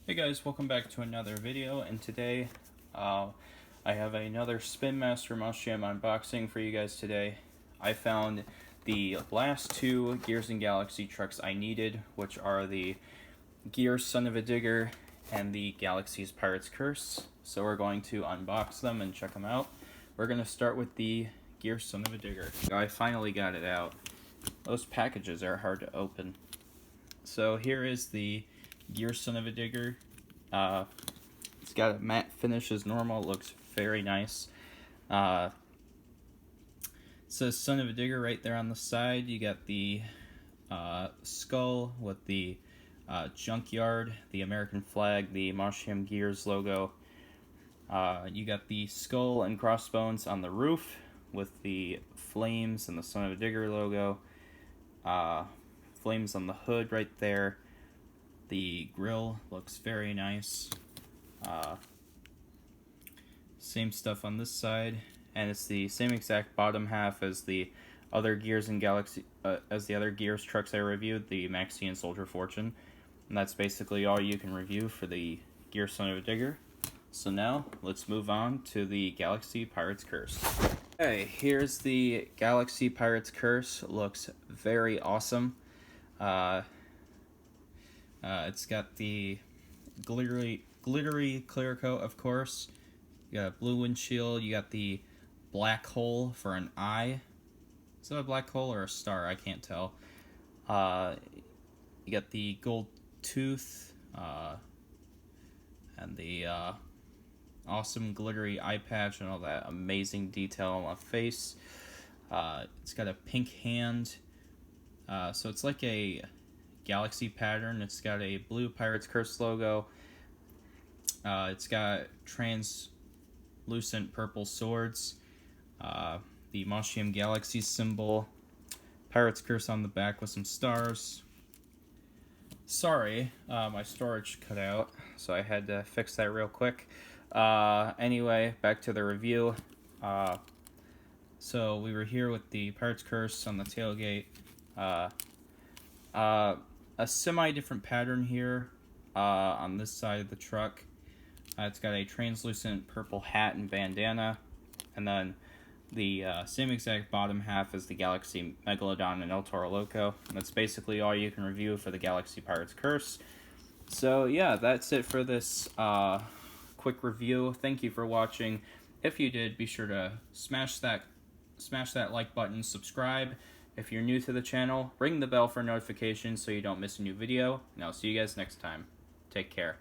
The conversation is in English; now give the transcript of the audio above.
Hey guys, welcome back to another video, and today I have another Spin Master Mushroom unboxing for you guys today. I found the last two Gears and Galaxy trucks I needed, which are the Gears Son of a Digger and the Galaxies Pirate's Curse. So we're going to unbox them and check them out. We're going to start with the Gears Son of a Digger. I finally got it out. Those packages are hard to open. So here is the Gears Son of a Digger. It's got a matte finish as normal. It looks very nice. It says Son of a Digger right there on the side. You got the skull with the junkyard, the American flag, the Mushroom Gears logo. You got the skull and crossbones on the roof with the flames and the Son of a Digger logo. Flames on the hood right there. The grill looks very nice. Same stuff on this side, and it's the same exact bottom half as the other Gears and Galaxy, as the other Gears trucks I reviewed, the Maxi and Soldier Fortune. And that's basically all you can review for the Gears Son of a Digger. So now let's move on to the Galaxy Pirate's Curse. Okay, here's the Galaxy Pirate's Curse. It looks very awesome. It's got the glittery clear coat, of course. You got a blue windshield. You got the black hole for an eye. Is that a black hole or a star? I can't tell. You got the gold tooth, and the awesome glittery eye patch and all that amazing detail on the face. It's got a pink hand. So it's like a Galaxy pattern. It's got a blue Pirate's Curse logo. It's got translucent purple swords. The Mushroom Galaxy symbol. Pirate's Curse on the back with some stars. Sorry, my storage cut out, so I had to fix that real quick. Anyway, back to the review. So we were here with the Pirate's Curse on the tailgate. A semi-different pattern here on this side of the truck. It's got a translucent purple hat and bandana, and then the same exact bottom half as the Galaxy Megalodon and El Toro Loco. And that's basically all you can review for the Galaxy Pirate's Curse. So yeah, that's it for this quick review. Thank you for watching. If you did, be sure to smash that like button, subscribe. If you're new to the channel, ring the bell for notifications so you don't miss a new video, and I'll see you guys next time. Take care.